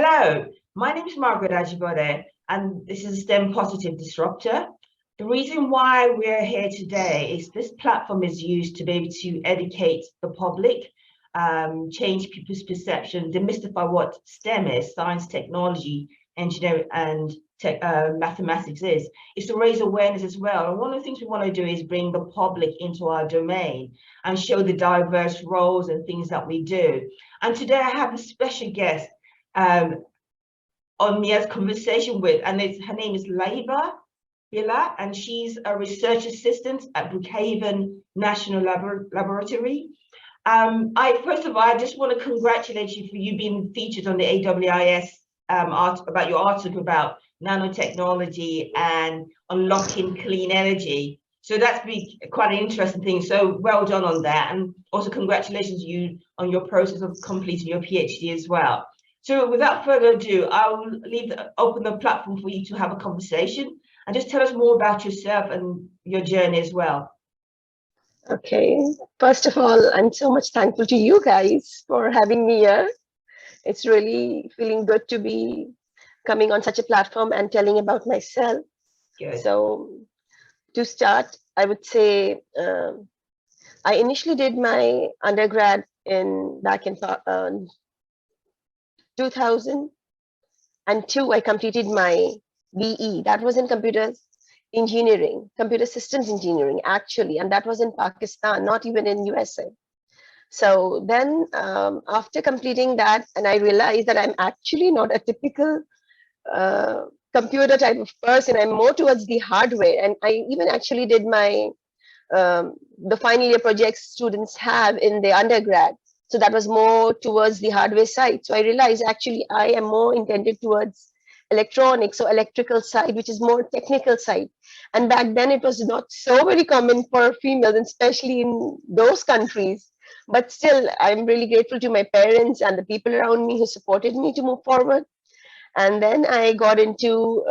Hello, my name is Margaret Ajibode, and this is STEM Positive Disruptor. The reason why we're here today is this platform is used to be able to educate the public, change people's perception, demystify what STEM is, science, technology, engineering, and mathematics is. It's to raise awareness as well. And one of the things we want to do is bring the public into our domain and show the diverse roles and things that we do. And today I have a special guest on me as conversation with, and her name is Laiba Bila, and she's a research assistant at Brookhaven National Laboratory. First of all, I just want to congratulate you for you being featured on the AWIS about your article about nanotechnology and unlocking clean energy. So that's been quite an interesting thing. So well done on that, and also congratulations you on your process of completing your PhD as well. So without further ado, I'll open the platform for you to have a conversation and just tell us more about yourself and your journey as well. Okay. First of all, I'm so much thankful to you guys for having me here. It's really feeling good to be coming on such a platform and telling about myself. Good. So to start, I would say I initially did my undergrad back in 2002. I completed my BE. That was in computer systems engineering, actually, and that was in Pakistan, not even in USA. So then after completing that, and I realized that I'm actually not a typical computer type of person. I'm more towards the hardware. And I even actually did my the final year projects students have in the undergrad. So that was more towards the hardware side. So I realized actually I am more intended towards electronics or electrical side, which is more technical side. And back then it was not so very common for females, especially in those countries. But still, I'm really grateful to my parents and the people around me who supported me to move forward. And then I got into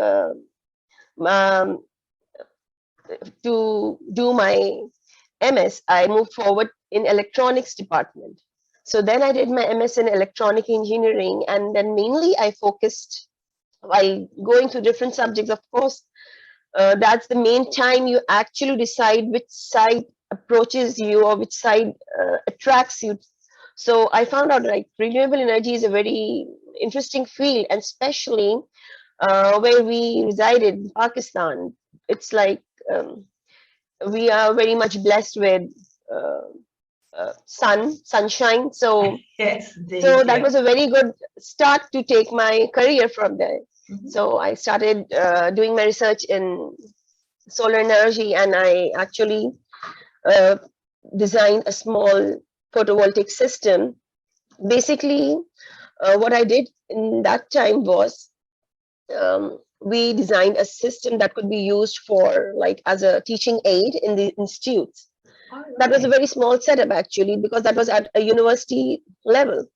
to do my MS. I moved forward in electronics department. So then I did my MS in electronic engineering, and then mainly I focused while going through different subjects. Of course, that's the main time you actually decide which side approaches you or which side attracts you. So I found out like renewable energy is a very interesting field, and especially where we resided in Pakistan. It's like we are very much blessed with sunshine. So yes, so that was a very good start to take my career from there. So I started doing my research in solar energy, and I actually designed a small photovoltaic system. Basically, what I did in that time was we designed a system that could be used for like as a teaching aid in the institutes. That was a very small setup actually, because that was at a university level.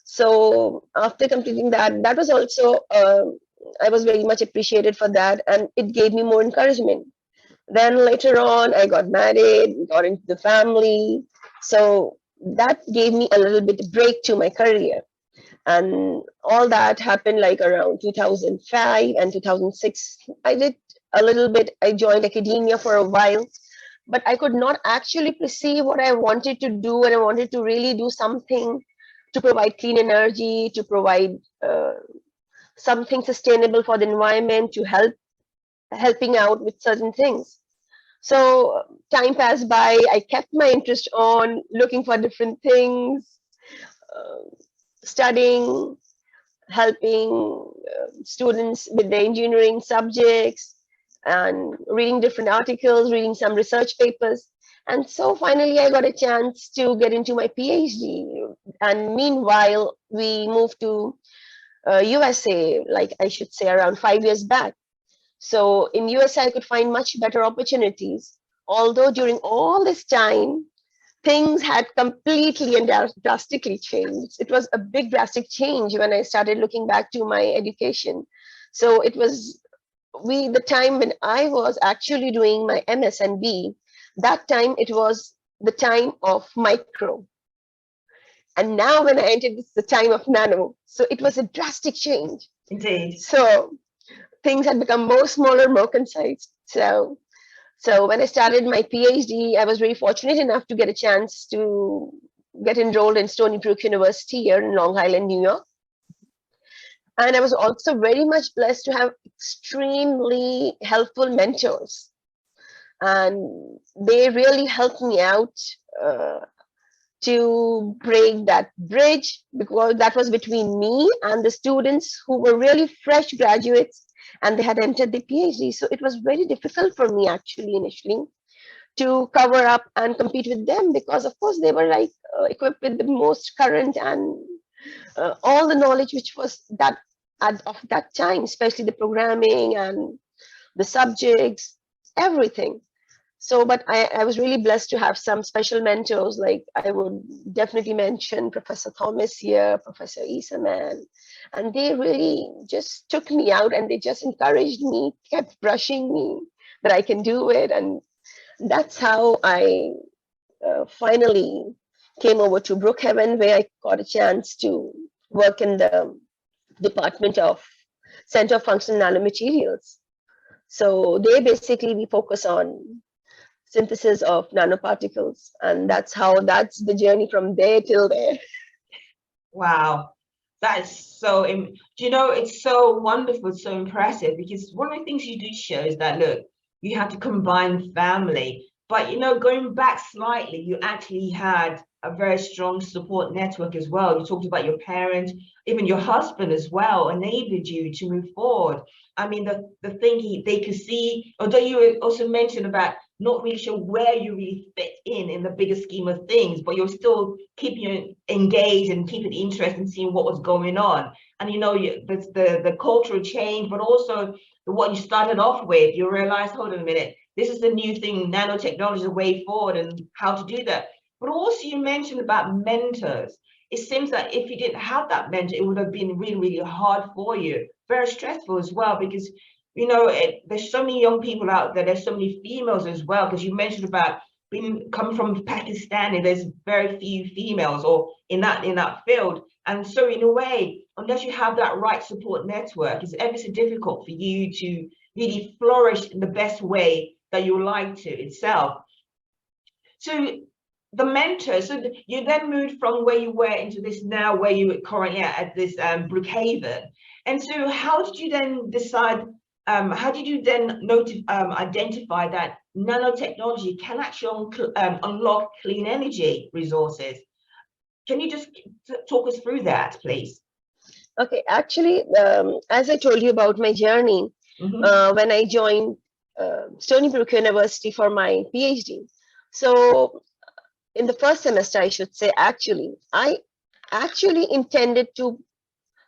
So after completing that, that was also I was very much appreciated for that, and it gave me more encouragement. Then later on, I got married, got into the family, so that gave me a little bit break to my career. And all that happened like around 2005 and 2006. I did a little bit, I joined academia for a while, but I could not actually perceive what I wanted to do, and I wanted to really do something to provide clean energy, to provide something sustainable for the environment, to helping out with certain things. So time passed by, I kept my interest on looking for different things, studying, helping students with the engineering subjects, and reading different articles, reading some research papers. And so finally, I got a chance to get into my PhD. And meanwhile, we moved to USA, like I should say, around 5 years back. So in USA, I could find much better opportunities. Although during all this time, things had completely and drastically changed. It was a big drastic change when I started looking back to my education. So it was the time when I was actually doing my MS and B, that time it was the time of micro. And now when I entered, it's the time of nano. So it was a drastic change. Indeed. So things had become more smaller, more concise. So when I started my PhD, I was very fortunate enough to get a chance to get enrolled in Stony Brook University here in Long Island, New York. And I was also very much blessed to have extremely helpful mentors. And they really helped me out to break that bridge, because that was between me and the students who were really fresh graduates and they had entered the PhD. So it was very difficult for me actually initially to cover up and compete with them, because of course they were like equipped with the most current and all the knowledge which was that of that time, especially the programming and the subjects, everything. So, but I was really blessed to have some special mentors. Like I would definitely mention Professor Thomas here, Professor Isaman, and they really just took me out and they just encouraged me, kept brushing me that I can do it. And that's how I finally came over to Brookhaven, where I got a chance to work in the Department of Center of Functional Nanomaterials. So they basically, we focus on synthesis of nanoparticles, and that's the journey from there till there. Wow, that is so, do you know, it's so wonderful, so impressive, because one of the things you do show is that, look, you have to combine family, but, you know, going back slightly, you actually had a very strong support network as well. You talked about your parents, even your husband as well, enabled you to move forward. I mean, the thing they could see, although you also mentioned about not really sure where you really fit in the bigger scheme of things, but you're still keeping you engaged and keeping interest in seeing what was going on. And you know, the cultural change, but also what you started off with, you realize, hold on a minute, this is the new thing, nanotechnology is the way forward and how to do that. But also you mentioned about mentors. It seems that if you didn't have that mentor, it would have been really, really hard for you, very stressful as well, because you know, there's so many young people out there. There's so many females as well, because you mentioned about coming from Pakistan, and there's very few females or in that field. And so in a way, unless you have that right support network, it's ever so difficult for you to really flourish in the best way that you would like to itself. So the mentor, so you then moved from where you were into this now where you are currently at this Brookhaven. And so how did you then decide, how did you then identify that nanotechnology can actually unlock clean energy resources? Can you just talk us through that, please? Okay, actually, as I told you about my journey, when I joined Stony Brook University for my PhD. So in the first semester, I should say, I actually intended to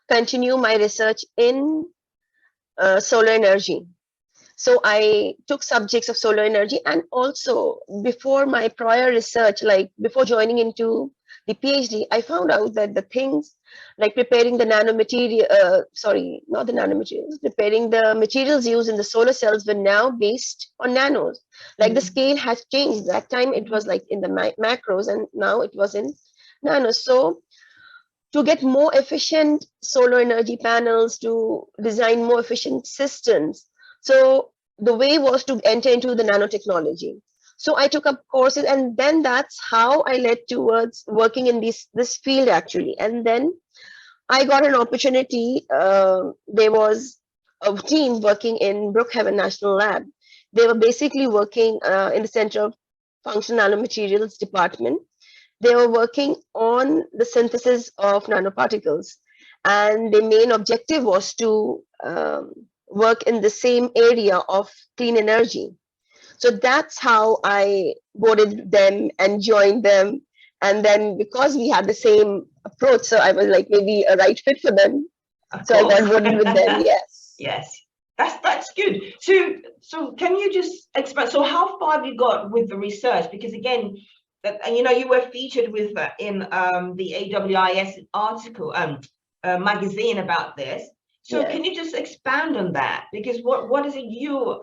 continue my research in solar energy. So I took subjects of solar energy, and also before my prior research, like before joining into the PhD, I found out that the things like preparing the nanomaterial, sorry, not the nanomaterials, preparing the materials used in the solar cells were now based on nanos. Like the scale has changed. That time it was like in the macros, and now it was in nanos. So to get more efficient solar energy panels, to design more efficient systems. So the way was to enter into the nanotechnology. So I took up courses, and then that's how I led towards working in this field actually. And then I got an opportunity. There was a team working in Brookhaven National Lab. They were basically working in the Center of Functional Nanomaterials department. They were working on the synthesis of nanoparticles, and the main objective was to work in the same area of clean energy. So that's how I boarded them and joined them. And then because we had the same approach, so I was like maybe a right fit for them. So I got boarded with them. Yes. Yes. That's good. So can you just explain? So how far have you got with the research? Because again, you know, you were featured with in the AWIS article magazine about this. So Yes. can you just expand on that? Because what is it you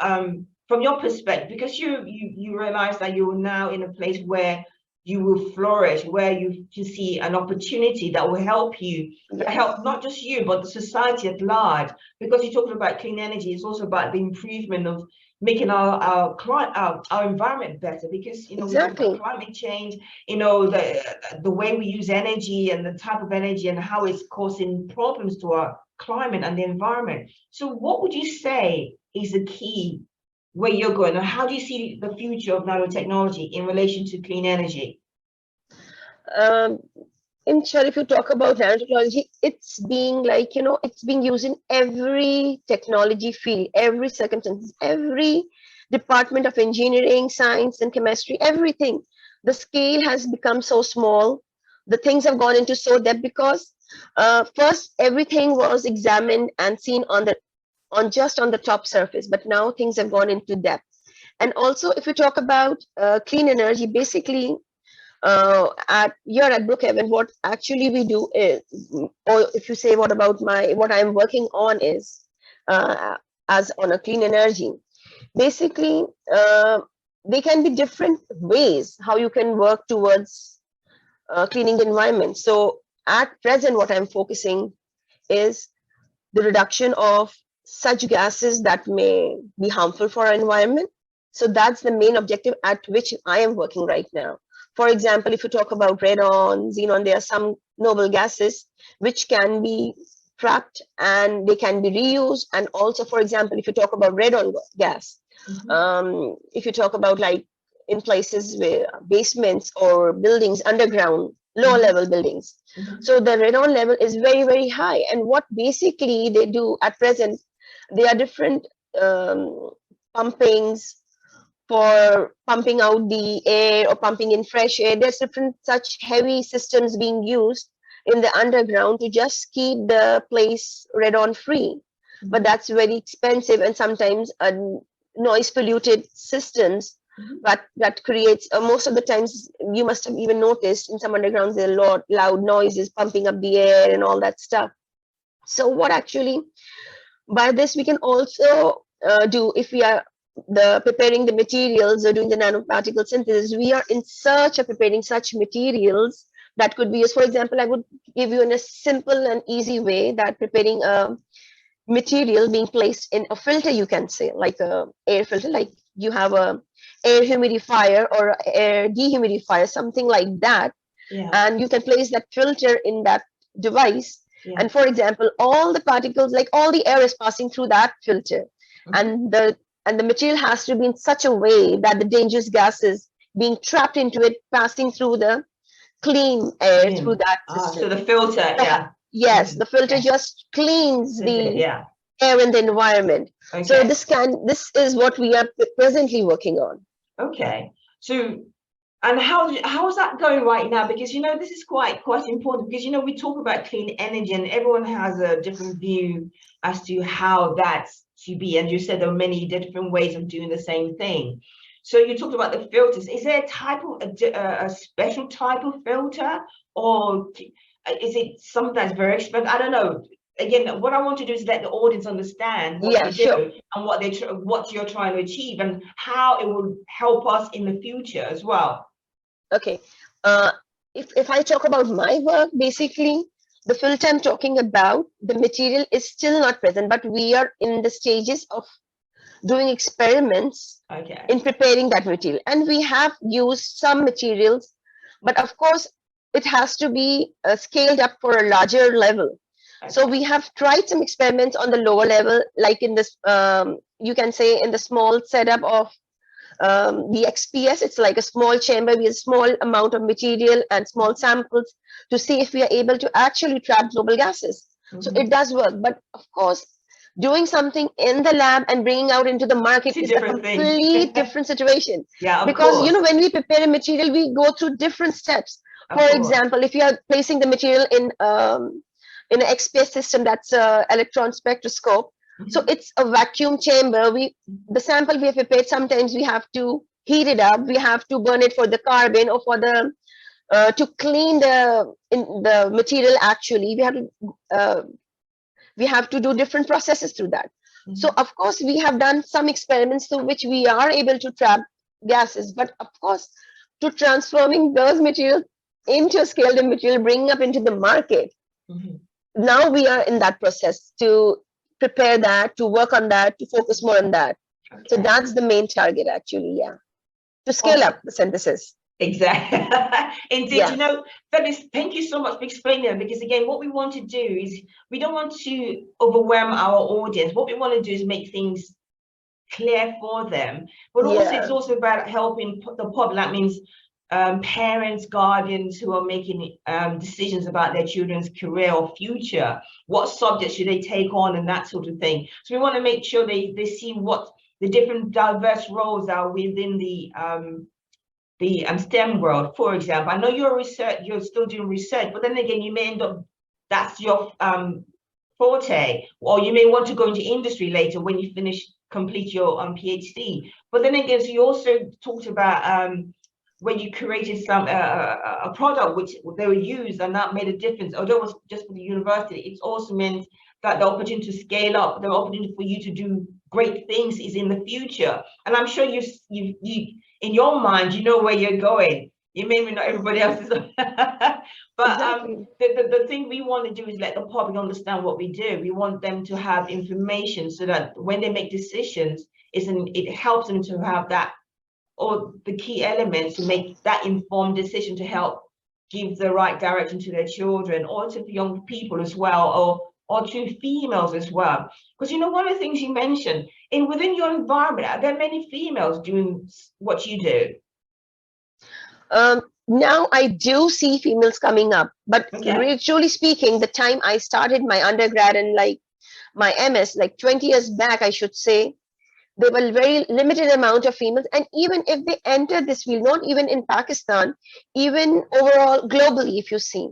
from your perspective? Because you realize that you're now in a place where you will flourish, where you can see an opportunity that will help you, help not just you, but the society at large. Because you're talking about clean energy, it's also about the improvement of making our environment better. Because we talk about climate change, the way we use energy and the type of energy and how it's causing problems to our climate and the environment. So what would you say is the key where you're going, and how do you see the future of nanotechnology in relation to clean energy? In short, if you talk about nanotechnology, it's being it's being used in every technology field, every circumstance, every department of engineering, science, and chemistry, everything. The scale has become so small. The things have gone into so depth because first everything was examined and seen just on the top surface, but now things have gone into depth. And also, if you talk about clean energy, basically at Brookhaven, what actually we do is, or if you say what I'm working on is as on a clean energy. Basically, they can be different ways how you can work towards cleaning the environment. So at present, what I'm focusing is the reduction of such gases that may be harmful for our environment. So that's the main objective at which I am working right now. For example, if you talk about radon, xenon, there are some noble gases which can be trapped and they can be reused. And also, for example, if you talk about radon gas, if you talk about like in places where basements or buildings underground, low level buildings, so the radon level is very, very high. And what basically they do at present, there are different pumpings for pumping out the air or pumping in fresh air. There's different such heavy systems being used in the underground to just keep the place radon free. But that's very expensive, and sometimes noise polluted systems that creates most of the times, you must have even noticed in some undergrounds there are loud noises pumping up the air and all that stuff. So what actually by this we can also do, if we are preparing the materials or doing the nanoparticle synthesis, we are in search of preparing such materials that could be used. For example, I would give you in a simple and easy way that preparing a material being placed in a filter, you can say, like a air filter, like you have a air humidifier or air dehumidifier, something like that. And you can place that filter in that device. And for example, all the particles, like all the air is passing through that filter, and the material has to be in such a way that the dangerous gases being trapped into it, passing through the clean air through that system. So the filter, yes, the filter just cleans the air in the environment. So this is what we are presently working on. Okay. So, and how is that going right now? Because this is quite important, because we talk about clean energy and everyone has a different view as to how that's to be. And you said there are many different ways of doing the same thing. So you talked about the filters. Is there a special type of filter, or is it something that's very expensive? I don't know. Again, what I want to do is let the audience understand what you do and what you're trying to achieve and how it will help us in the future as well. Okay. If I talk about my work, basically, the filter I'm talking about, the material is still not present, but we are in the stages of doing experiments in preparing that material. And we have used some materials, but of course, it has to be scaled up for a larger level. So we have tried some experiments on the lower level, like in this, you can say in the small setup of the XPS. It's like a small chamber with a small amount of material and small samples to see if we are able to actually trap noble gases. So it does work. But of course, doing something in the lab and bringing out into the market is a complete different situation. Because when we prepare a material, we go through different steps. For example, if you are placing the material in an XPS system, that's an electron spectroscope. So it's a vacuum chamber. The sample we have prepared, sometimes we have to heat it up. We have to burn it for the carbon or for the to clean the material. Actually, we have to do different processes through that. So of course, we have done some experiments through which we are able to trap gases. But of course, to transforming those materials into a scaled up material, bringing up into the market. Now we are in that process to prepare that, to work on that, to focus more on that. So that's the main target, actually, yeah, to scale up the synthesis. Exactly. Indeed, Yeah. you know, Phyllis, thank you so much for explaining that, because again, what we want to do is we don't want to overwhelm our audience. What we want to do is make things clear for them, but also it's also about helping the public. That means parents, guardians who are making decisions about their children's career or future. What subjects should they take on and that sort of thing. So we want to make sure they see what the different diverse roles are within the STEM world. For example, I know you're still doing research, but then again, you may end up, that's your forte, or you may want to go into industry later when you complete your PhD. But then again, so you also talked about when you created a product which they were used and that made a difference. Although it was just for the university, it's also meant that the opportunity to scale up, the opportunity for you to do great things is in the future. And I'm sure you in your mind, you know where you're going. You maybe not everybody else is, but Exactly. The thing we want to do is let the public understand what we do. We want them to have information so that when they make decisions, it helps them to have that, or the key elements to make that informed decision to help give the right direction to their children, or to young people as well, or to females as well. Because you know, one of the things you mentioned, within your environment, are there many females doing what you do? Now I do see females coming up, but truly speaking, the time I started my undergrad and like my MS, like 20 years back, I should say, there were very limited amount of females. And even if they enter this field, not even in Pakistan, even overall globally, if you see,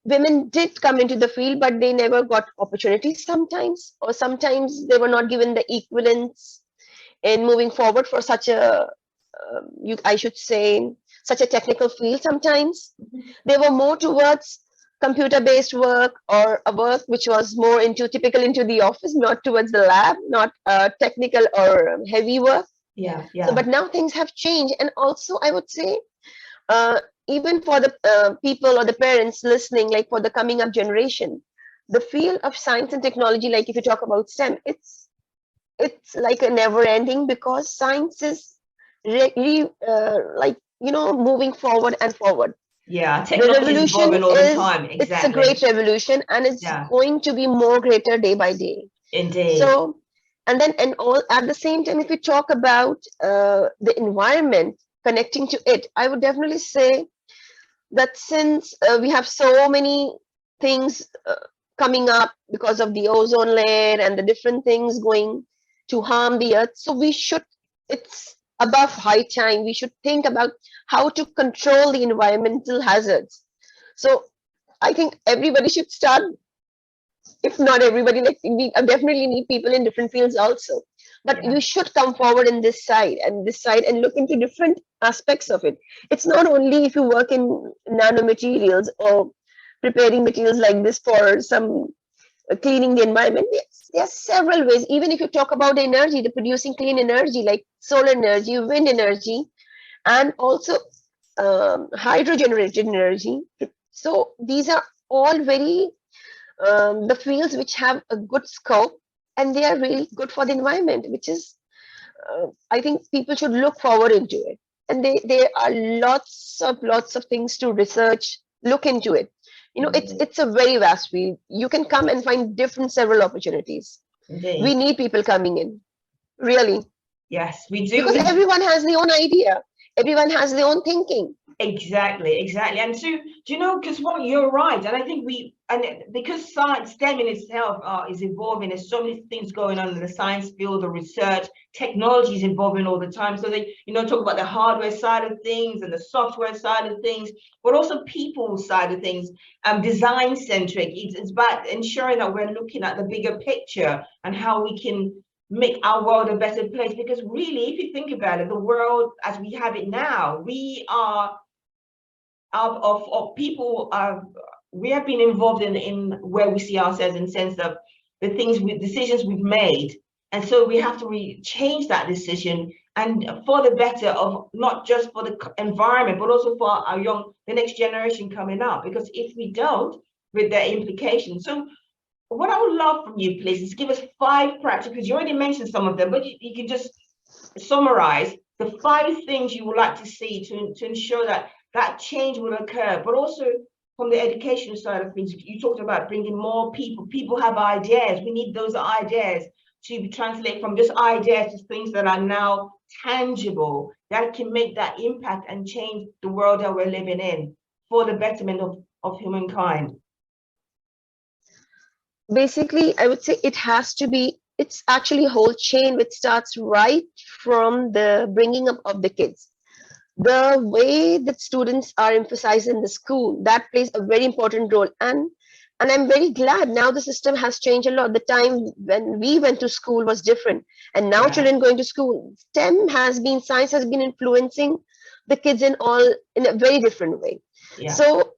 women did come into the field, but they never got opportunities sometimes, or sometimes they were not given the equivalence in moving forward for such a, I should say, such a technical field. Sometimes they were more towards computer-based work, or a work which was more typical into the office, not towards the lab, not technical or heavy work. Yeah. So, but now things have changed, and also I would say, even for the people or the parents listening, like for the coming up generation, the field of science and technology, like if you talk about STEM, it's like a never ending, because science is really like, you know, moving forward and forward. Yeah, technology is evolving all the time. Exactly. It's a great revolution, and it's going to be more greater day by day. Indeed. So, and then at the same time, if we talk about the environment, connecting to it, I would definitely say that since we have so many things coming up because of the ozone layer and the different things going to harm the earth, so it's above high time we should think about how to control the environmental hazards. So I think everybody should start, if not everybody, like we definitely need people in different fields also, but you should come forward in this side and look into different aspects of it. It's not only if you work in nanomaterials or preparing materials like this for some cleaning the environment. There are several ways. Even if you talk about energy, the producing clean energy like solar energy, wind energy, and also hydro-generated energy. So these are all very the fields which have a good scope, and they are really good for the environment, which is I think people should look forward into it. And there are lots of things to research, look into it. You know, it's a very vast field. You can come and find several opportunities. Indeed. We need people coming in, really. Yes, we do. Because everyone has their own idea. Everyone has their own thinking. Exactly. And so, do you know, because you're right, and I think because science, STEM in itself is evolving. There's so many things going on in the science field, the research, technology is evolving all the time. So they, talk about the hardware side of things and the software side of things, but also people side of things, design centric. It's about ensuring that we're looking at the bigger picture and how we can make our world a better place. Because really, if you think about it, the world as we have it now, we are of people, we have been involved in where we see ourselves in the sense of the decisions we've made, and so we have to change that decision and for the better of not just for the environment, but also for the next generation coming up. Because if we don't, with their implications. So what I would love from you, please, is give us 5 practical, because you already mentioned some of them, but you can just summarize the 5 things you would like to see to ensure that that change will occur. But also from the education side of things, you talked about bringing more people. People have ideas. We need those ideas to translate from just ideas to things that are now tangible, that can make that impact and change the world that we're living in for the betterment of humankind. Basically, I would say it's actually a whole chain which starts right from the bringing up of the kids. The way that students are emphasized in the school, that plays a very important role. And I'm very glad now the system has changed a lot. The time when we went to school was different. And now children going to school, science has been influencing the kids in a very different way. Yeah. So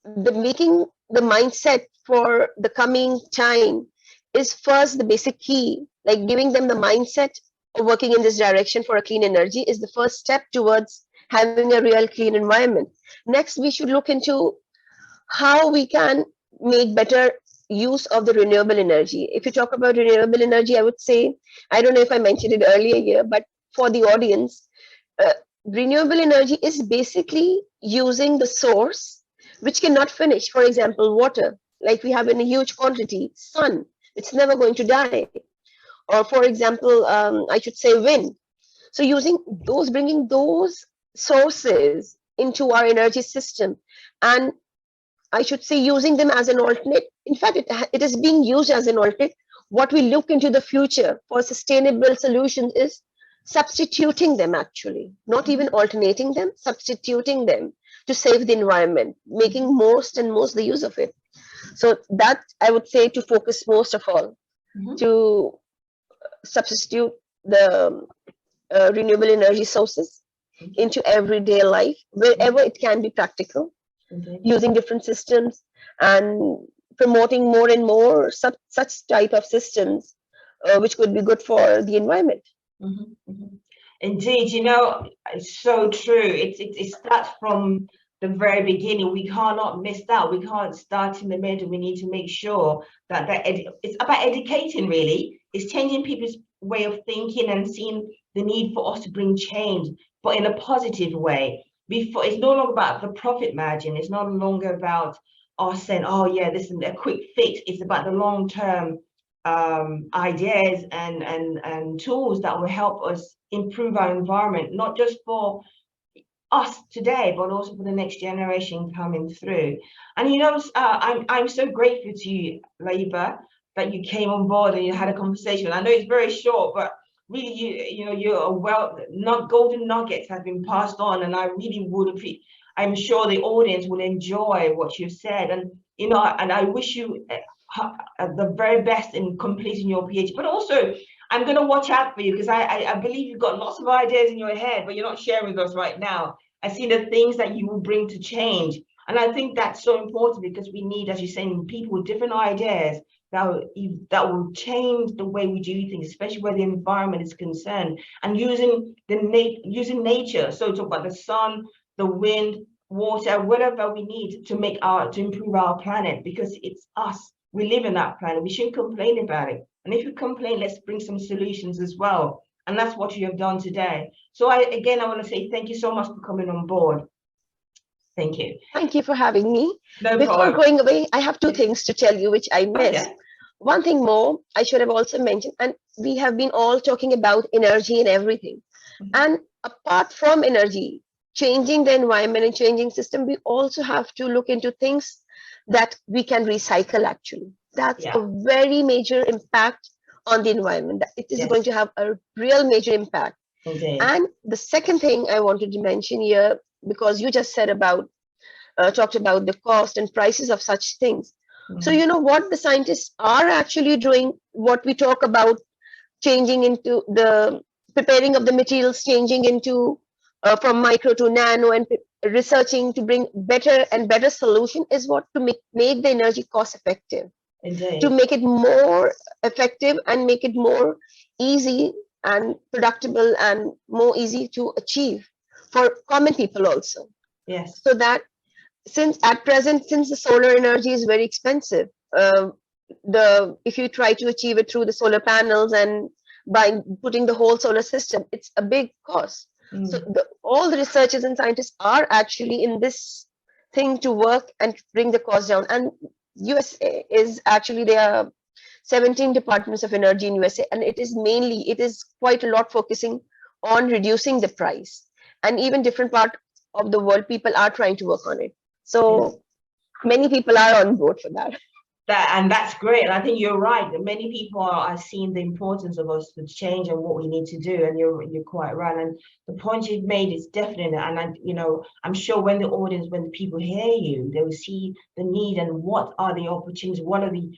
making the mindset for the coming time is first the basic key, like giving them the mindset of working in this direction for a clean energy is the first step towards having a real clean environment. Next, we should look into how we can make better use of the renewable energy. If you talk about renewable energy, I would say, I don't know if I mentioned it earlier here, but for the audience, renewable energy is basically using the source which cannot finish. For example, water, like we have in a huge quantity, sun, it's never going to die. Or for example, I should say wind. So bringing those sources into our energy system, and I should say using them as an alternate. In fact, it is being used as an alternate. What we look into the future for sustainable solutions is substituting them, actually, not even alternating them, substituting them to save the environment, making most the use of it. So that I would say to focus most of all, to substitute the renewable energy sources into everyday life, wherever it can be practical, using different systems and promoting more and more such type of systems, which could be good for the environment. Indeed, it's so true. It starts from the very beginning. We cannot miss that. We can't start in the middle. We need to make sure that it's about educating, really. It's changing people's way of thinking and seeing the need for us to bring change, but in a positive way. It's no longer about the profit margin. It's no longer about us saying, oh yeah, this is a quick fix. It's about the long-term ideas and tools that will help us improve our environment, not just for us today, but also for the next generation coming through. And I'm so grateful to you, Laiba, that you came on board and you had a conversation. I know it's very short, but really, you're golden nuggets have been passed on, and I really would appreciate. I'm sure the audience will enjoy what you've said, and and I wish you the very best in completing your PhD. But also, I'm going to watch out for you, because I believe you've got lots of ideas in your head, but you're not sharing with us right now. I see the things that you will bring to change, and I think that's so important, because we need, as you're saying, people with different ideas that will change the way we do things, especially where the environment is concerned, and using nature. So talk about the sun, the wind, water, whatever we need to improve our planet, because it's us. We live in that planet. We shouldn't complain about it. And if we complain, let's bring some solutions as well. And that's what you have done today. So I want to say thank you so much for coming on board. Thank you. Thank you for having me. No Before problem. going away, I have 2 things to tell you, which I missed. Okay. One thing more, I should have also mentioned, and we have been all talking about energy and everything. And apart from energy, changing the environment and changing system, we also have to look into things that we can recycle, actually. That's a very major impact on the environment. It is going to have a real major impact. Indeed. And the second thing I wanted to mention here, because you just said talked about the cost and prices of such things. So you know what the scientists are actually doing, what we talk about, changing into the preparing of the materials, changing into from micro to nano, and researching to bring better and better solution is what to make the energy cost effective. Indeed. To make it more effective and make it more easy and predictable and more easy to achieve for common people also. Yes. So that since at present, since the solar energy is very expensive, if you try to achieve it through the solar panels and by putting the whole solar system, it's a big cost. So all the researchers and scientists are actually in this thing to work and bring the cost down. And USA is actually, there are 17 departments of energy in USA, and it is quite a lot focusing on reducing the price. And even different part of the world, people are trying to work on it. So many people are on board for that. And that's great. And I think you're right. That many people are seeing the importance of us to change and what we need to do. And you're quite right. And the point you've made is definite. And I'm sure when the people hear you, they will see the need and what are the opportunities. What are the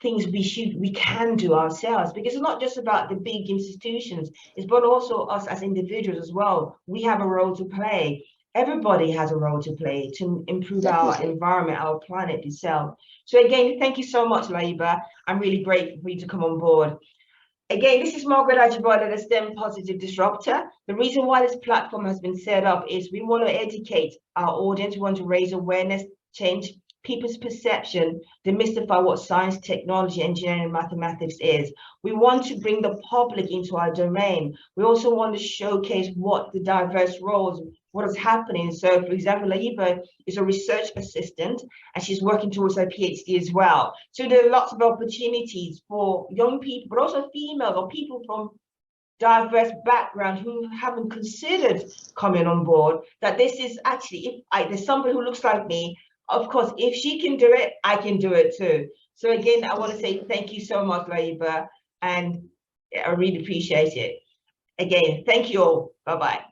things we can do ourselves, because it's not just about the big institutions, it's but also us as individuals as well. We have a role to play. Everybody has a role to play to improve our environment, our planet itself. So again, thank you so much, Laiba. I'm really grateful for you to come on board. Again, this is Margaret Ajibade, the STEM Positive Disruptor. The reason why this platform has been set up is we want to educate our audience, we want to raise awareness, change people's perception, demystify what science, technology, engineering, and mathematics is. We want to bring the public into our domain. We also want to showcase what the diverse roles, what is happening. So, for example, Laiba is a research assistant, and she's working towards her PhD as well. So there are lots of opportunities for young people, but also female or people from diverse background who haven't considered coming on board, that this is actually, if there's somebody who looks like me, of course, if she can do it, I can do it too. So again, I want to say thank you so much, Laiba, and I really appreciate it. Again, thank you all. Bye-bye.